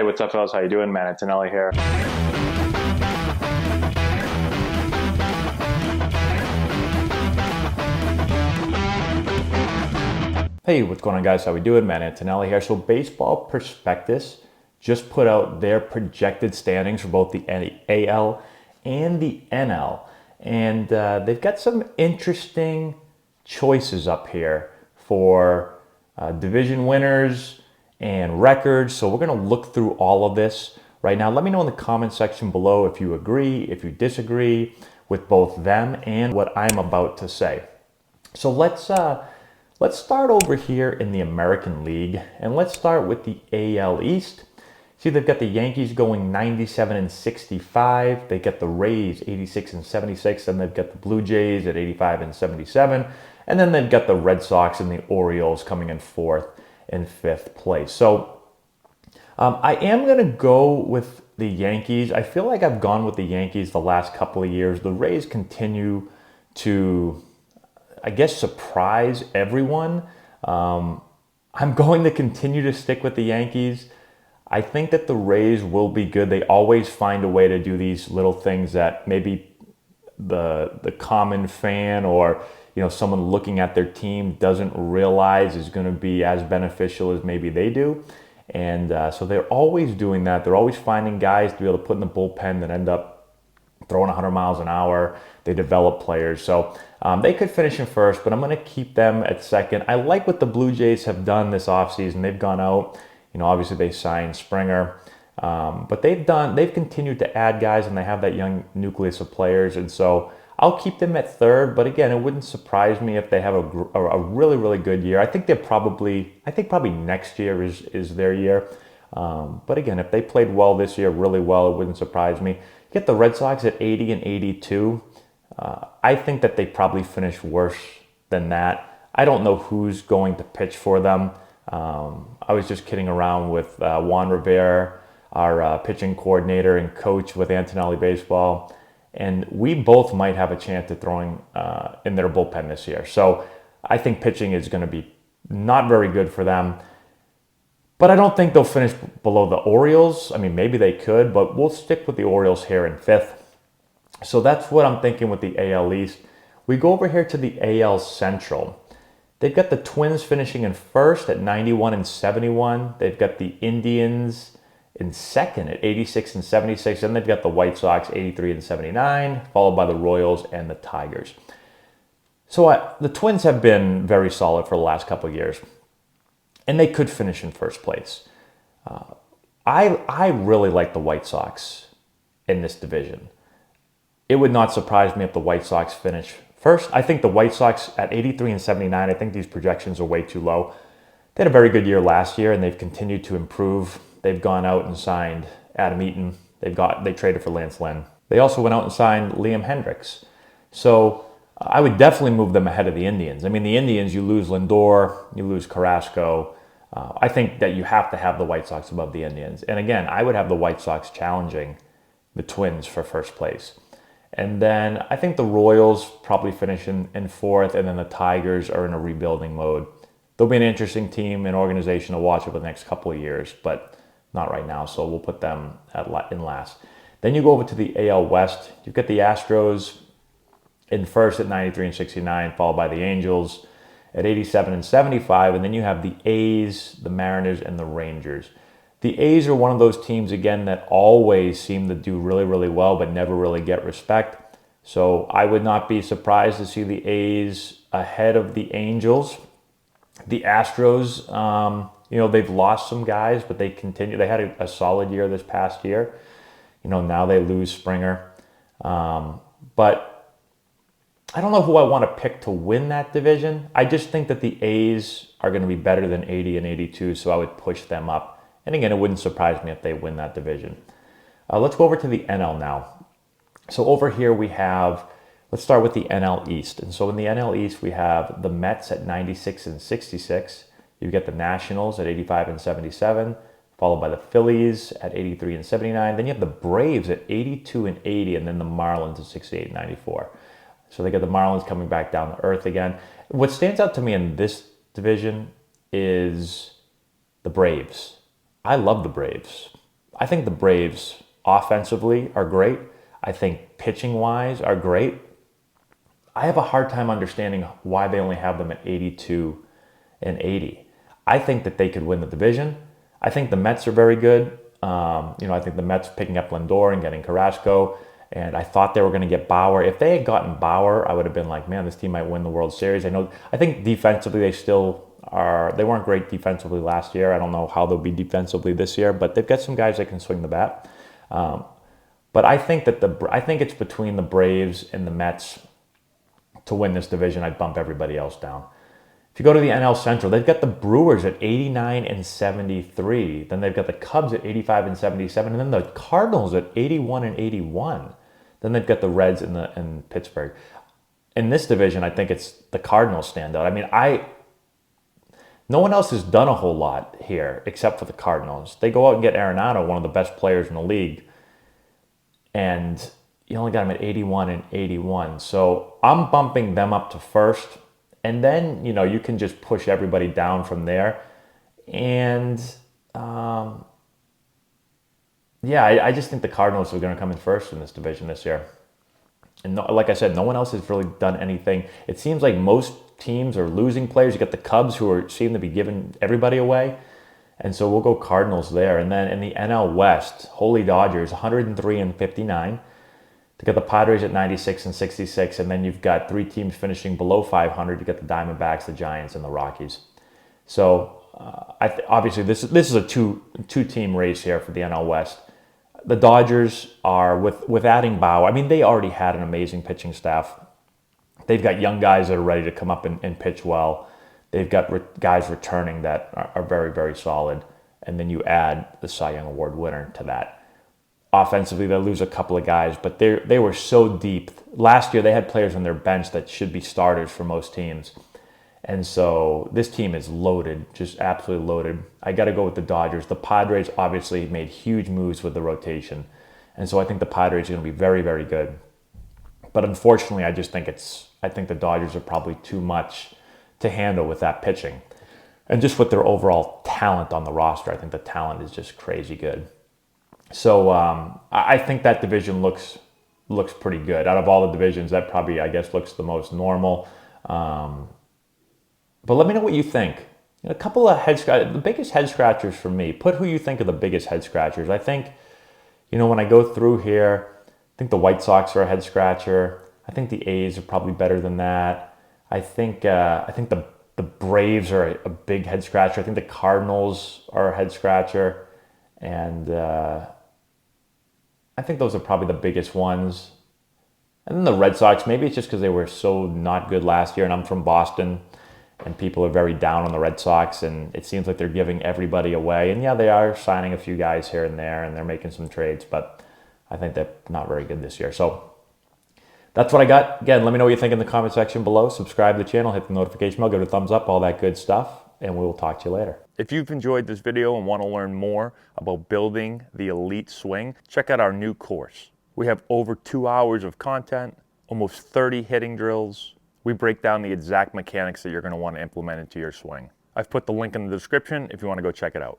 Hey, what's up, fellas? How you doing, man? Antonelli here. Hey, what's going on, guys? How we doing, man? Antonelli here. So, Baseball Prospectus just put out their projected standings for both the AL and the NL, and they've got some interesting choices up here for division winners and records. So we're going to look through all of this right now. Let me know in the comment section below if you agree, if you disagree with both them and what I'm about to say. So let's start over here in the American League, and let's start with the AL East. See, they've got the Yankees going 97 and 65. They get the Rays 86 and 76, and they've got the Blue Jays at 85 and 77. And then they've got the Red Sox and the Orioles coming in fourth and fifth place. So I am going to go with the Yankees. I feel like I've gone with the Yankees the last couple of years. The Rays continue to, I guess, surprise everyone. I'm going to continue to stick with the Yankees. I think that the Rays will be good. They always find a way to do these little things that maybe the common fan or someone looking at their team doesn't realize is going to be as beneficial as maybe they do. And so they're always doing that. They're always finding guys to be able to put in the bullpen that end up throwing 100 miles an hour. They develop players. So they could finish in first, but I'm going to keep them at second. I like what the Blue Jays have done this offseason. They've gone out. Obviously they signed Springer, but they've continued to add guys, and they have that young nucleus of players. And so I'll keep them at third, but again, it wouldn't surprise me if they have a really, really good year. I think probably next year is their year. But again, if they played well this year, really well, it wouldn't surprise me. Get the Red Sox at 80 and 82. I think that they probably finish worse than that. I don't know who's going to pitch for them. I was just kidding around with Juan Rivera, our pitching coordinator and coach with Antonelli Baseball, and we both might have a chance at throwing in their bullpen this year. So I think pitching is going to be not very good for them. But I don't think they'll finish below the Orioles. I mean, maybe they could, but we'll stick with the Orioles here in fifth. So that's what I'm thinking with the AL East. We go over here to the AL Central. They've got the Twins finishing in first at 91 and 71. They've got the Indians in second at 86 and 76. And they've got the White Sox 83 and 79, followed by the Royals and the Tigers. So the Twins have been very solid for the last couple of years, and they could finish in first place. I really like the White Sox in this division. It would not surprise me if the White Sox finish first. I think the White Sox at 83 and 79, I think these projections are way too low. They had a very good year last year, and they've continued to improve. They've gone out and signed Adam Eaton. They traded for Lance Lynn. They also went out and signed Liam Hendricks. So I would definitely move them ahead of the Indians. I mean, the Indians, you lose Lindor, you lose Carrasco. I think that you have to have the White Sox above the Indians. And again, I would have the White Sox challenging the Twins for first place. And then I think the Royals probably finish in fourth, and then the Tigers are in a rebuilding mode. They'll be an interesting team and organization to watch over the next couple of years, but not right now, so we'll put them in last. Then you go over to the AL West. You've got the Astros in first at 93 and 69, followed by the Angels at 87 and 75, and then you have the A's, the Mariners, and the Rangers. The A's are one of those teams, again, that always seem to do really, really well, but never really get respect. So I would not be surprised to see the A's ahead of the Angels. The Astros, they've lost some guys, but they continue. They had a solid year this past year. Now they lose Springer. But I don't know who I want to pick to win that division. I just think that the A's are going to be better than 80 and 82, so I would push them up. And again, it wouldn't surprise me if they win that division. Let's go over to the NL now. So over here let's start with the NL East. And so in the NL East, we have the Mets at 96 and 66. You get the Nationals at 85 and 77, followed by the Phillies at 83 and 79. Then you have the Braves at 82 and 80, and then the Marlins at 68 and 94. So they get the Marlins coming back down to earth again. What stands out to me in this division is the Braves. I love the Braves. I think the Braves offensively are great. I think pitching-wise are great. I have a hard time understanding why they only have them at 82 and 80. I think that they could win the division. I think the Mets are very good. I think the Mets picking up Lindor and getting Carrasco, and I thought they were going to get Bauer. If they had gotten Bauer, I would have been like, man, this team might win the World Series. I think defensively they still are. They weren't great defensively last year. I don't know how they'll be defensively this year, but they've got some guys that can swing the bat. But I think it's between the Braves and the Mets to win this division. I'd bump everybody else down. If you go to the NL Central, they've got the Brewers at 89 and 73. Then they've got the Cubs at 85 and 77. And then the Cardinals at 81 and 81. Then they've got the Reds in Pittsburgh. In this division, I think it's the Cardinals stand out. I mean, no one else has done a whole lot here except for the Cardinals. They go out and get Arenado, one of the best players in the league. And you only got him at 81 and 81. So I'm bumping them up to first. And then, you can just push everybody down from there. And, I just think the Cardinals are going to come in first in this division this year. And like I said, no one else has really done anything. It seems like most teams are losing players. You got the Cubs who seem to be giving everybody away. And so we'll go Cardinals there. And then in the NL West, Holy Dodgers, 103 and 59. They got the Padres at 96 and 66, and then you've got three teams finishing below 500. You got the Diamondbacks, the Giants, and the Rockies. So obviously this is a two-team race here for the NL West. The Dodgers are with adding Bauer. I mean, they already had an amazing pitching staff. They've got young guys that are ready to come up and pitch well. They've got guys returning that are very, very solid. And then you add the Cy Young Award winner to that. Offensively, they'll lose a couple of guys, but they were so deep. Last year, they had players on their bench that should be starters for most teams. And so this team is loaded, just absolutely loaded. I got to go with the Dodgers. The Padres obviously made huge moves with the rotation. And so I think the Padres are going to be very, very good. But unfortunately, I think the Dodgers are probably too much to handle with that pitching. And just with their overall talent on the roster, I think the talent is just crazy good. So I think that division looks pretty good. Out of all the divisions, that probably, I guess, looks the most normal. But let me know what you think. A couple of the biggest head scratchers for me. Put who you think are the biggest head scratchers. I think, when I go through here, I think the White Sox are a head scratcher. I think the A's are probably better than that. I think the Braves are a big head scratcher. I think the Cardinals are a head scratcher. And I think those are probably the biggest ones. And then the Red Sox, maybe it's just because they were so not good last year, and I'm from Boston, and people are very down on the Red Sox, and it seems like they're giving everybody away. And yeah, they are signing a few guys here and there, and they're making some trades, but I think they're not very good this year. So that's what I got. Again, let me know what you think in the comment section below. Subscribe to the channel, hit the notification bell, give it a thumbs up, all that good stuff, and we will talk to you later. If you've enjoyed this video and want to learn more about building the elite swing, check out our new course. We have over 2 hours of content, almost 30 hitting drills. We break down the exact mechanics that you're going to want to implement into your swing. I've put the link in the description if you want to go check it out.